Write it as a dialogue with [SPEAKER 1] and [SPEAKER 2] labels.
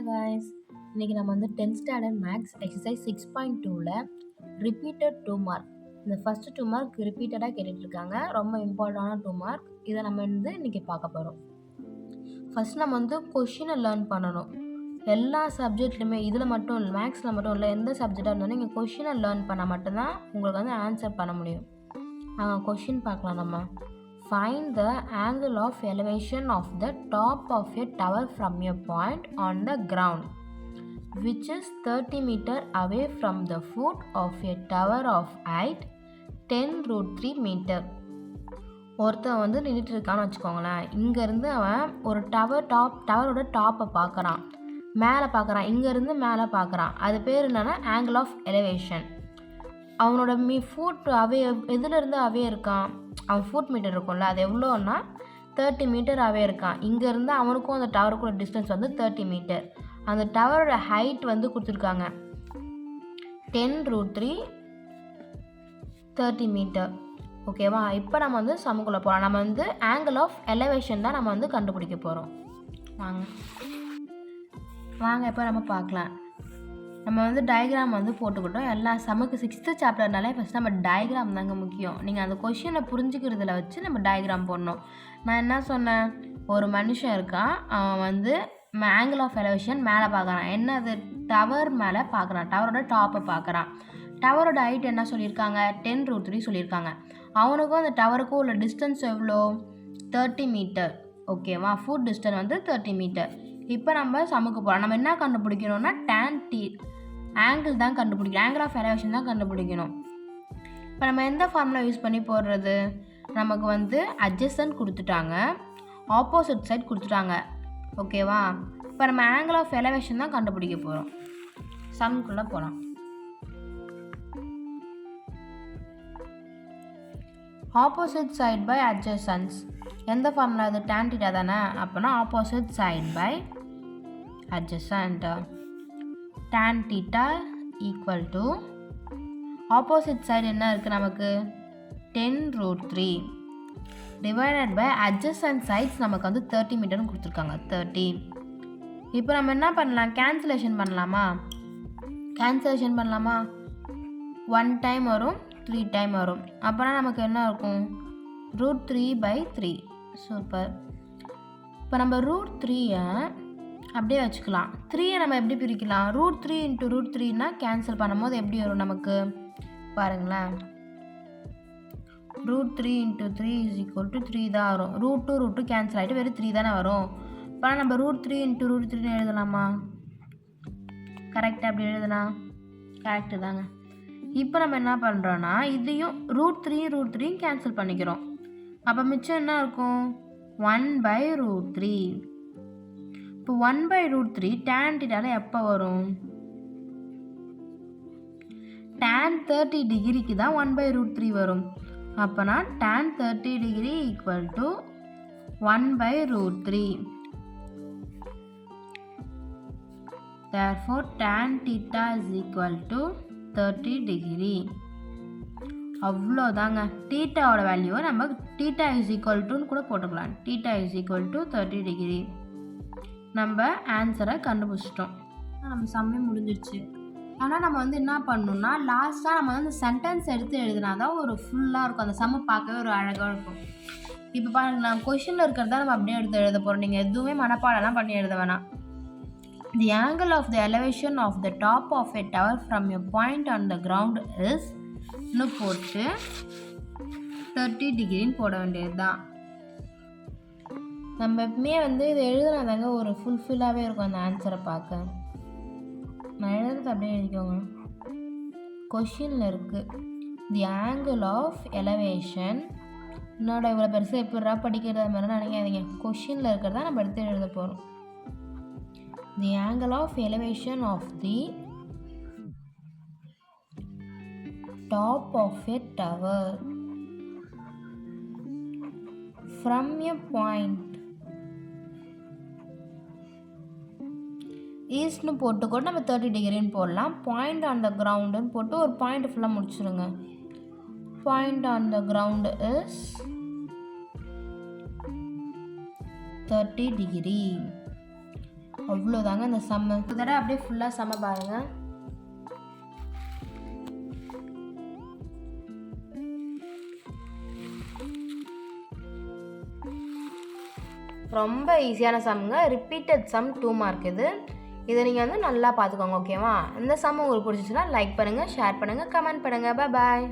[SPEAKER 1] guys. இன்னைக்கு நம்ம வந்து 10th ஸ்டாண்டர்ட் மேக்ஸ் எக்ஸசைஸ் 6.2ல ரிப்பீட்டட் 2 மார்க் இந்த ஃபர்ஸ்ட் 2 மார்க் ரிப்பீட்டடாக கேட்டுட்டு இருக்காங்க. ரொம்ப இம்பார்ட்டண்டான 2 மார்க். இதை நம்ம வந்து இன்னைக்கு பார்க்க போகிறோம். ஃபர்ஸ்ட் நம்ம வந்து கொஷினை லேர்ன் பண்ணணும். எல்லா சப்ஜெக்ட்லையுமே இதில் மட்டும் இல்லை, மேக்ஸில் மட்டும் இல்லை, எந்த சப்ஜெக்டாக இருந்தாலும் நீங்கள் கொஷினை லேர்ன் பண்ணால் மட்டும்தான் உங்களுக்கு வந்து ஆன்சர் பண்ண முடியும். கொஷின் பார்க்கலாம் நம்ம. Find the angle of elevation of the top of a tower from a point on the ground which is 30 meter away from the foot of a tower of height 10√3 meter. ஒருத்தன் வந்து நின்றுட்டு இருக்கான்னு வச்சுக்கோங்களேன். இங்கேருந்து அவன் ஒரு டவரோட டாப்பை பார்க்குறான், மேலே பார்க்குறான், இங்கேருந்து மேலே பார்க்குறான். அது பேர் என்னென்னா ஆங்கிள் ஆஃப் எலிவேஷன். அவனோட ஃபுட் அவே எதுலேருந்து அவே இருக்கான், அவன் ஃபுட் மீட்டர் இருக்கும்ல, அது எவ்வளோன்னா 30 மீட்டர் அவே இருக்கான். இங்கேருந்து அவனுக்கும் அந்த டவருக்குள்ள டிஸ்டன்ஸ் வந்து 30 மீட்டர். அந்த டவரோட ஹைட் வந்து கொடுத்துருக்காங்க 10√3 30 மீட்டர். ஓகேவா? இப்போ நம்ம வந்து சம்முக்குள்ளே போகலாம். நம்ம வந்து ஆங்கிள் ஆஃப் எலிவேஷன் தான் நம்ம வந்து கண்டுபிடிக்க போகிறோம். வாங்க இப்போ நம்ம பார்க்கலாம். நம்ம வந்து டயக்ராம் வந்து போட்டுக்கிட்டோம். எல்லா சமக்கு 6th சாப்டர்னாலே ஃபஸ்ட் நம்ம டயக்ராம் தாங்க முக்கியம். நீங்கள் அந்த கொஷினை புரிஞ்சுக்கிறதுல வச்சு நம்ம டயக்ராம் போடணும். நான் என்ன சொன்னேன், ஒரு மனுஷன் இருக்கான், அவன் வந்து ஆங்கிள் ஆஃப் எலிவேஷன் மேலே பார்க்குறான். என்ன அது, டவர் மேலே பார்க்குறான், டவரோட டாப்பை பார்க்குறான். டவரோட ஹைட் என்ன சொல்லியிருக்காங்க, 10√3 சொல்லியிருக்காங்க. அவனுக்கும் அந்த டவருக்கும் உள்ள டிஸ்டன்ஸ் எவ்வளோ, 30 மீட்டர். ஓகேவா? ஃபுட் டிஸ்டன்ஸ் வந்து 30 மீட்டர். இப்போ நம்ம சமக்கு போகிறோம். நம்ம என்ன கண்டுபிடிக்கணும்னா tan ஆங்கிள் தான் கண்டுபிடிக்கணும், ஆங்கிள் ஆஃப் எலிவேஷன் தான் கண்டுபிடிக்கணும். இப்போ நம்ம எந்த ஃபார்முலா யூஸ் பண்ணி போடுறது, நமக்கு வந்து அட்ஜசன்ட் கொடுத்துட்டாங்க, ஆப்போசிட் சைட் கொடுத்துட்டாங்க. ஓகேவா? இப்போ நம்ம ஆங்கிள் ஆஃப் எலிவேஷன் தான் கண்டுபிடிக்க போகிறோம். சம்குள்ளே போகலாம். ஆப்போசிட் சைட் பை அட்ஜசன்ஸ் எந்த ஃபார்முலா, அது tan θ தானே. அப்போனா opposite side by adjacent tan θ equal to opposite side என்ன இருக்குது நமக்கு 10√3 டிவைடட் பை அட்ஜசன்ட் சைட்ஸ் நமக்கு வந்து 30 மீட்டர்னு கொடுத்துருக்காங்க, 30. இப்போ நம்ம என்ன பண்ணலாம், கேன்சலேஷன் பண்ணலாமா? 1 டைம் வரும், 3 டைம் வரும். அப்போனா நமக்கு என்ன இருக்கும், √3/3. சூப்பர். இப்போ நம்ம √3 அப்படியே வச்சுக்கலாம். 3 நம்ம எப்படி பிரிக்கலாம், √3 × √3னா கேன்சல் பண்ணும்போது எப்படி வரும் நமக்கு பாருங்களேன், √3 × 3 = 3 தான் வரும். √2 கேன்சல் ஆகிட்டு வெறும் 3 தானே வரும். இப்போ நம்ம √3 × √3 எழுதலாமா? கரெக்டாக அப்படி எழுதலாம், கரெக்டு தாங்க. இப்போ நம்ம என்ன பண்ணுறோன்னா இதையும் √3 கேன்சல் பண்ணிக்கிறோம். அப்போ மிச்சம் என்ன இருக்கும், 1/√3. இப்போ 1/√3 tan θ எப்போ வரும், tan 30 டிகிரிக்கு தான் 1/√3 வரும். அப்போனா tan 30 degree equal to 1/√3. therefore tan θ is equal to 30 degree. அவ்வளோதாங்க. தீட்டாவோட வேல்யூவை நம்ம θ இஸ் ஈக்குவல் டுன்னு கூட போட்டுக்கலாம். θ இஸ் ஈக்குவல் டு 30 டிகிரி. நம்ம ஆன்சரை கண்டுபிடிச்சிட்டோம். நம்ம சம்மே முடிஞ்சிடுச்சு. ஆனால் நம்ம வந்து என்ன பண்ணணும்னா லாஸ்ட்டாக நம்ம வந்து சென்டென்ஸ் எடுத்து எழுதினா தான் ஒரு ஃபுல்லாக இருக்கும், அந்த சம்மை பார்க்கவே ஒரு அழகாக இருக்கும். இப்போ பாருங்க, நான் கொஷினில் இருக்கிறதா நம்ம அப்படியே எடுத்து எழுத போகிறோம். நீங்கள் எதுவுமே மனப்பாடெல்லாம் பண்ணி எழுத வேணாம். The angle of the elevation of the top of a tower from a point on the ground is ன்னு போட்டு 30 டிகிரின்னு போட வேண்டியது தான். நம்ம எப்பவுமே வந்து இதை எழுதுனாதாங்க ஒரு ஃபுல்ஃபில்லாகவே இருக்கும் அந்த ஆன்சரை பார்க்க. நான் எழுதுறது அப்படியே எழுதிக்கோங்க. கொஷினில் இருக்குது தி ஆங்கிள் ஆஃப் எலவேஷன். என்னோட இவ்வளோ பெருசாக எப்படிரா படிக்கிறது மாதிரி நினைக்காதீங்க. கொஷினில் இருக்கிறதா நம்ம எடுத்து எழுத போகிறோம். The angle of elevation of the top of a tower from a point ஈஸ்ட்னு போட்டுக்கூட நம்ம 30 டிகிரின்னு போடலாம். பாயிண்ட் ஆன் த கிரவுண்டுன்னு போட்டு ஒரு பாயிண்ட் ஃபுல்லாக முடிச்சுருங்க. Point on the ground is 30 degree. அவ்வளோதாங்க இந்த சம்மு. ஒரு தடவை அப்படியே ஃபுல்லாக சம்ம பாருங்கள். ரொம்ப ஈஸியான சம்முங்க. ரிப்பீட்டட் சம் 2 மார்க் இது. இதை நீங்கள் வந்து நல்லா பார்த்துக்கோங்க, ஓகேவா? இந்த சம் உங்களுக்கு பிடிச்சிச்சுன்னா லைக் பண்ணுங்கள், ஷேர் பண்ணுங்கள், கமெண்ட் பண்ணுங்கள். பாய்.